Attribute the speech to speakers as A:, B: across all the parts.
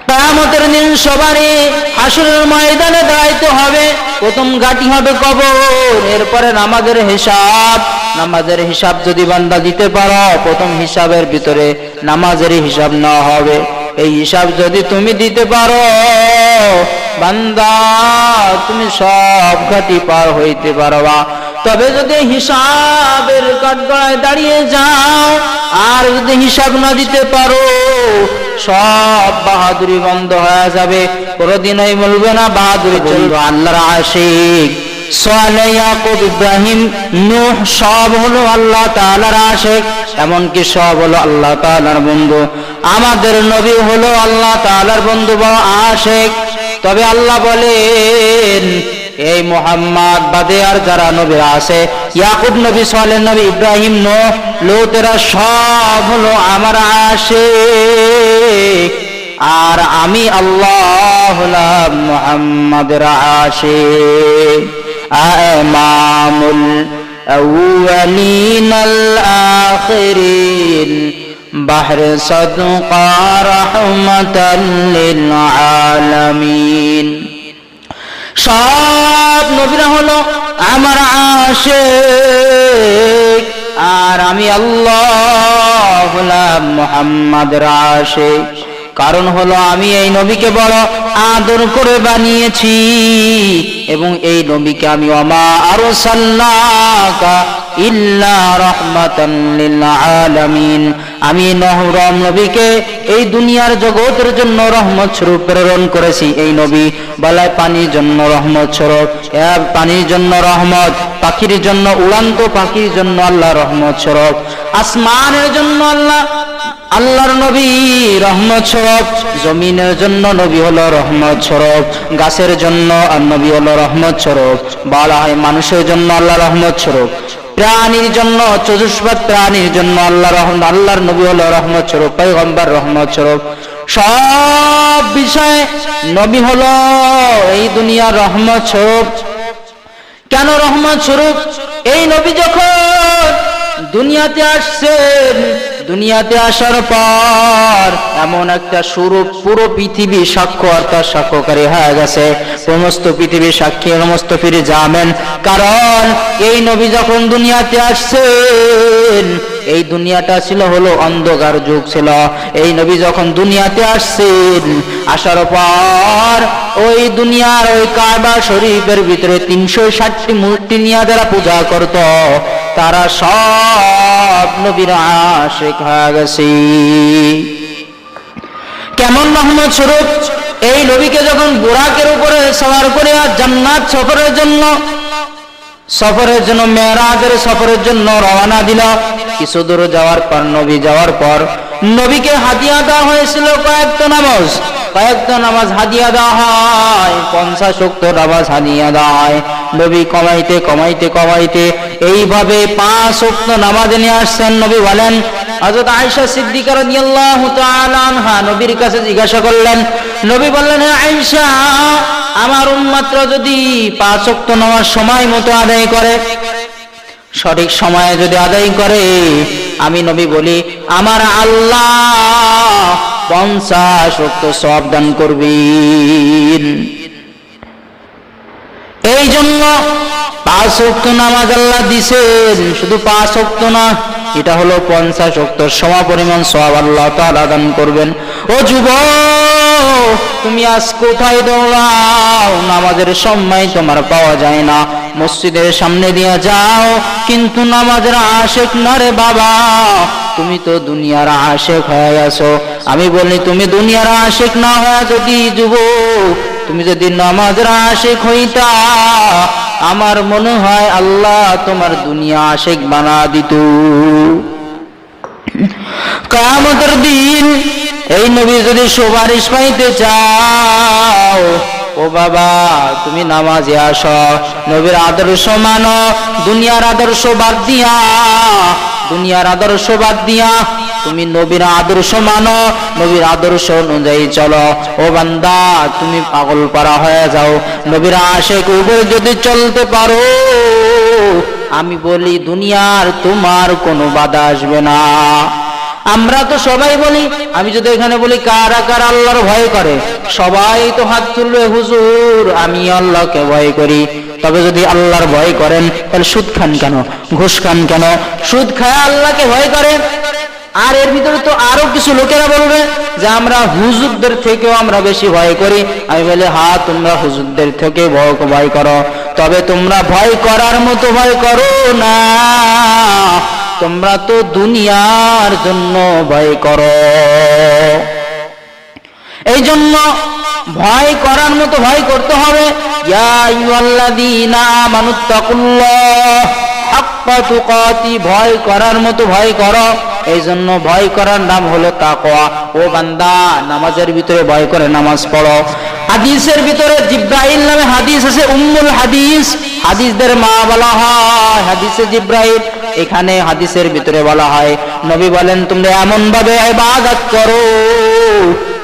A: কিয়ামতের দিন সবারই হাসরের ময়দানে দাঁড়াইতে হবে। প্রথম ঘাঁটি হবে কবর, এরপরে নামাজের হিসাব। নামাজের হিসাব যদি বান্দা দিতে পারো, প্রথম হিসাবের ভিতরে নামাজের হিসাব নেওয়া হবে। এই হিসাব যদি তুমি দিতে পারো বান্দা, তুমি সব ঘাঁটি পার হইতে পারবা। তবে যদি হিসাবের কাঠগড়ায় দাঁড়িয়ে যাও আর যদি হিসাব না দিতে পারো, সব বাহাদুরি বন্ধ হয়ে যাবে। কোনদিনই বলবে না বাহাদুরি চলবে। আল্লাহর আশিক সালেহ, ইয়াকুব, ইব্রাহিম, নূহ সব হলো আল্লাহ তাআলার আশিক, এমনকি সব হলো আল্লাহ তাআলার বন্ধু। আমাদের নবী হলো আল্লাহ তাআলার বন্ধু বা আশিক। তবে আল্লাহ বলেন এই মুহাম্মদ বাদে আর যারা নবীরা আছে, ইয়াকুব নবী, সালেহ নবী, ইব্রাহিম, নূহ, লূত, এরা সব হলো আমার আশিক। আর আমি আল্লাহ হলাম মুহাম্মাদের আশিক। ইমামুল আউয়ালিন আল আখিরিন, বাহরে সাদকা রাহমাতাল লিল আলামিন। সব নবীরা হলো আমার আশিক, আর আমি আল্লাহ হলাম মুহাম্মাদের আশিক। কারণ হলো আমি এই নবীকে বড় আদর করে বানিয়েছি, এবং এই নবীকে আমি ওমা আরসালনাকা ইল্লা রাহমাতান লিল আলামিন, আমি নহরম নবীকে এই দুনিয়ার জগতের জন্য রহমত স্বরূপ প্রেরণ করেছি। এই নবী বলায় পানির জন্য রহমত স্বরূপ, পানির জন্য রহমত, পাখির জন্য, উড়ান্ত পাখির জন্য আল্লাহ রহমত স্বরূপ, আসমানের জন্য আল্লাহর নবী রহমত স্বরূপ, জমিনের জন্য নবী হলো রহমত স্বরূপ, গাছের জন্য আর নবী হলো রহমত স্বরূপ। বলা হয় মানুষের জন্য আল্লাহ রহমত স্বরূপ, প্রাণীর জন্য, চতুষ্পাদ প্রাণীর জন্য আল্লাহর নবী হলো রহমত স্বরূপ, পয়গম্বর রহমত স্বরূপ। সব বিষয়ে নবী হলো এই দুনিয়ার রহমত স্বরূপ। কেন রহমত স্বরূপ? এই নবী যখন দুনিয়াতে আসছেন, দুনিয়াতে আসার পর এমন একটা স্বরূপ, পুরো পৃথিবী সাক্ষ্য অর্থাৎ সাক্ষ্যকারী হয়ে গেছে। সমস্ত পৃথিবী সাক্ষী, সমস্ত ফিরে যাবেন। কারণ এই নবী যখন দুনিয়াতে আসছেন, এই দুনিয়াটা ছিল হলো অন্ধকার যুগ ছিল। এই নবী যখন দুনিয়াতে আসছেন, আসার পর ওই দুনিয়ার ওই কাবা শরীফের ভিতরে 360টি মূর্তি নিয়ে যারা পূজা করত, তারা সব নবীর আশিক হয়ে গেছে। কেমন রহমত স্বরূপ? এই নবীকে যখন বুরাকের উপরে সওয়ার করে জান্নাত সফরের জন্য মেরাজের সফরের জন্য রওনা দিল। কিছু দূর যাওয়ার পর, নবী যাওয়ার পর নবীকে হাদিয়া দেওয়া হয়েছিল কয়েকটা নামাজ হাদিয়া দেওয়া হয়, 50 ওয়াক্ত নামাজ হাদিয়া দেওয়া হয়। নবী কমাইতে এইভাবে 5 ওয়াক্ত নামাজ নিয়ে আসছেন। নবী বলেন, হযরত আয়েশা সিদ্দিকা রাদিয়াল্লাহু তাআলা আনহা নবীর কাছে জিজ্ঞাসা করলেন, নবী বললেন, হে আয়েশা, আমার উম্মতরা যদি 5 ওয়াক্ত নামাজ সময় মতো আদায় করে, সঠিক সময়ে যদি আদায় করে, আমি নবী বলি আমার আল্লাহ 50 ওয়াক্ত সওয়াব দান করবেন। এই জন্য 5 ওয়াক্ত নামাজ আল্লাহ দিয়েছেন, শুধু 5 ওয়াক্ত না, এটা হলো 50 ওয়াক্তের সমপরিমাণ সওয়াব আল্লাহ তাআলা দান করবেন। ও যুবক, তুমি আজ কোথায় দৌড়াও? নামাজের সময় তোমার পাওয়া যায় না, মসজিদের সামনে দিয়ে যাও, কিন্তু নামাজের আশিক না রে বাবা, তুমি তো দুনিয়ার আশিক হয়ে গেছো। আমি বলি, তুমি দুনিয়ার আশিক না হয়ে যদি যুবক, তুমি যদি নামাজের আশিক হইতা, আমার মনে হয় আল্লাহ তোমার দুনিয়া আশিক বানা দিত। কিয়ামতের দিন এই নবী যদি সুপারিশ পাইতে চাও, ও বাবা তুমি নামাজে আসো, নবীর আদর্শ মানো, দুনিয়ার আদর্শ বাদ দিয়া তুমি নবীর আদর্শ মানো, নবীর আদর্শ অনুযায়ী চলো। ও বান্দা, তুমি পাগল পারা হয়ে যাও, নবীর আশিক উপরে যদি চলতে পারো, আমি বলি দুনিয়ার তোমার কোনো বাধা আসবে না। আমরা তো সবাই বলি, আমি যদি এখানে বলি কারা কারা আল্লাহর ভয় করে, সবাই তো হাত তুলবে, হুজুর আমি আল্লাহকে ভয় করি। তবে যদি আল্লাহর ভয় করেন তাহলে সুদ খান কেন, ঘুষ খান কেন? সুদ খায় আল্লাহকে ভয় করে। আর এর ভিতরে তো আরো কিছু লোকেরা বলবে যে আমরা হুজুরদের থেকেও আমরা বেশি ভয় করি। আমি বলি হ্যাঁ, তোমরা হুজুরদের থেকে ভয় করো, তবে তোমরা ভয় করার মতো ভয় করো না, তোমরা তো দুনিয়ার জন্য ভয় করো। এই জন্য ভয় করার মতো ভয় করতে হবে। ইয়া আইয়ুহাল্লাযীনা আমানুত্তাকুল্লাহ হাক্কা তুকাতি, ভয় করার মতো ভয় করো। এই জন্য ভয় করার নাম হলো তাকওয়া। ও বান্দা, নামাজের ভিতরে ভয় করে নামাজ পড়ো। হাদিসের ভিতরে জিব্রাইল নামে হাদিস আছে, উম্মুল হাদিস, হাদিসদের মা বলা হয় হাদিসে জিব্রাইল। এখানে হাদিসের ভিতরে বলা হয়, নবী বলেন তোমরা এমন ভাবে ইবাদত করো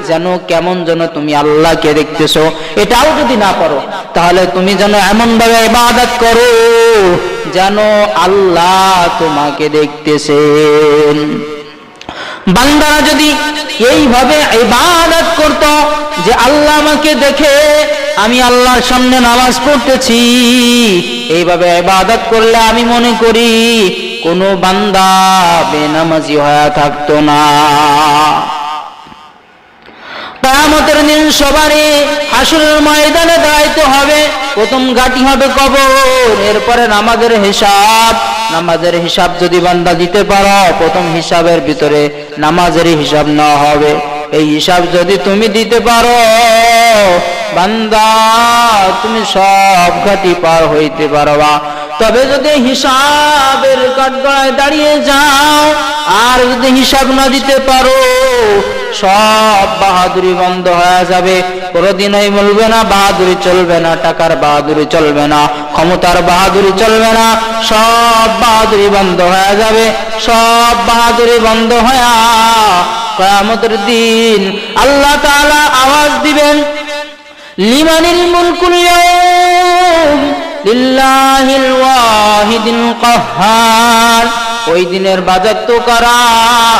A: যেন কেমন যেন তুমি আল্লাহকে দেখতেছো। এটাও যদি না করো তাহলে তুমি যেন এমন ভাবে ইবাদত করো যেন আল্লাহ তোমাকে দেখতেছেন। বান্দারা যদি এইভাবে ইবাদত করত যে আল্লাহ আমাকে দেখে, আমি আল্লাহর সামনে নামাজ পড়তেছি, এইভাবে ইবাদত করলে আমি মনে করি কোনো বান্দা বেনামাজি হয়ে থাকতো না। কিয়ামতের দিন সবারই হাসরের ময়দানে দাঁড়াইতে হবে। প্রথম ঘাটি হবে কবর, এরপরে নামাজের হিসাব। নামাজের হিসাব যদি বান্দা দিতে পারো, প্রথম হিসাবের ভিতরে নামাজের হিসাব নেওয়া হবে। এই হিসাব যদি তুমি দিতে পারো বান্দা, তুমি সব ঘাটি পার হইতে পারবা। তবে যদি হিসাবের কাঠগড়ায় দাঁড়িয়ে যাও আর যদি হিসাব না দিতে পারো, সব বাহাদুরি বন্ধ হয়ে যাবে। কোনদিনই বলবে না বাহাদুরি চলবে না, টাকার বাহাদুরি চলবে না, ক্ষমতার বাহাদুরি চলবে না, সব বাহাদুরি বন্ধ হয়ে যাবে। সব বাহাদুরি বন্ধ হয়ে কিয়ামতের দিন আল্লাহ তাআলা আওয়াজ দিবেন, লিমানিল মুলকুল ইয়াউম লিল্লাহিল ওয়াহিদিল কাহ্হার। ওই দিনের রাজত্ব কারা?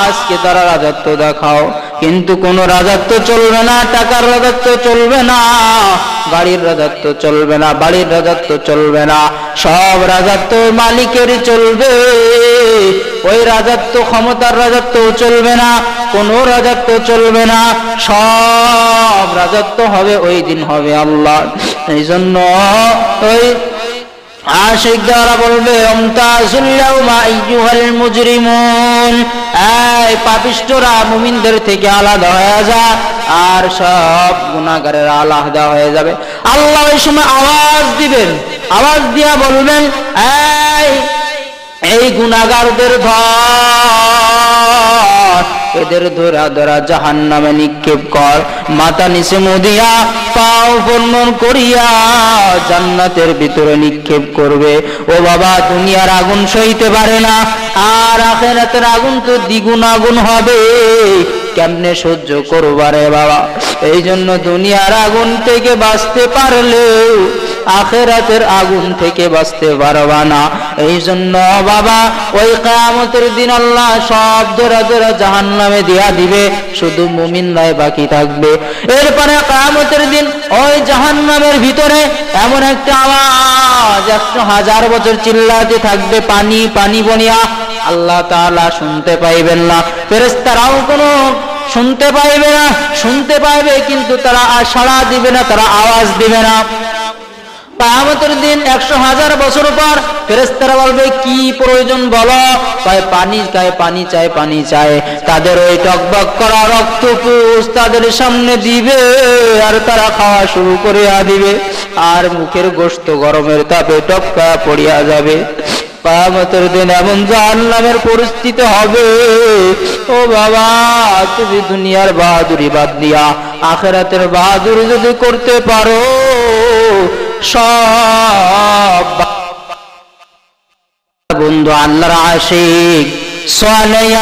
A: আজকে তারা রাজত্ব দেখাও। কিন্তু কোন রাজত্ব চলবে না, টাকার রাজত্ব চলবে না, গাড়ির রাজত্ব চলবে না, বাড়ির রাজত্ব চলবে না, সব রাজত্ব মালিকেরই চলবে। ওই রাজত্ব, ক্ষমতার রাজত্ব চলবে না, কোন রাজত্ব চলবে না, সব রাজত্ব হবে ওই দিন হবে আল্লাহ। এই জন্য ওই আশিক দ্বারা বলবে আমতাজুল ইয়াউমা আইয়ুহাল মুজরিমুন, এই পাপিষ্ঠরা মুমিনদের থেকে আলাদা হয়ে যা, আর সব গুনাহগারেরা আলাদা হয়ে যাবে। আল্লাহ ওই সময় আওয়াজ দিবেন, আওয়াজ দিয়া বলবেন এই গুনাহগারদের ধর, এদের ধরা ধরা জাহান্নামে নিক্ষেপ কর, মাথা নিচে মুদিয়া পাও ফর্মন করিয়া জান্নাতের ভিতরে নিক্ষেপ করবে। ও বাবা, দুনিয়ার আগুন সইতে পারে না, আর আখিরাতের আগুন তো দ্বিগুণ আগুন হবে, কেমনে সহ্য করবা রে বাবা? এই জন্য দুনিয়ার আগুন থেকে বাঁচতে পারলেও আখিরাতের আগুন থেকে বাঁচতে পারবা না। এই জন্য বাবা ওই কিয়ামতের দিন আল্লাহ সব ধরা ধরা জাহান্নামে দিয়া দিবে, শুধু মুমিনরাই বাকি থাকবে। এরপরে কিয়ামতের দিন ওই জাহান্নামের ভিতরে এমন একটা আওয়াজ 100,000 বছর চিল্লাতে থাকবে, পানি পানি বনিয়া। আল্লাহ তাআলা শুনতে পাইবেন না, ফেরেশতারাও কোনো শুনতে পাইবে না, শুনতে পাইবে কিন্তু তারা সাড়া দিবে না, তারা আওয়াজ দিবে না। কিয়ামতের দিন 100,000 বছর পর ফেরেশতারা বলবে কি প্রয়োজন বলো? কয় পানি চায়, পানি চায়, পানি চায়। তাদের ওই টকবক করা রক্তপুষ তাদের সামনে দিবে, আর তারা খাওয়া শুরু করে দিবে, আর মুখের গোশত গরমের তাপে টপকা পড়িয়া যাবে। কিয়ামতের দিন এমন জাহান্নামের পরিস্থিতি হবে, ও বাবা তুমি দুনিয়ার বাহাদুরি বাদ দিয়া আখিরাতের বাহাদুরি যদি করতে পারো, সব বন্ধু আল্লাহর আশিক সালেহ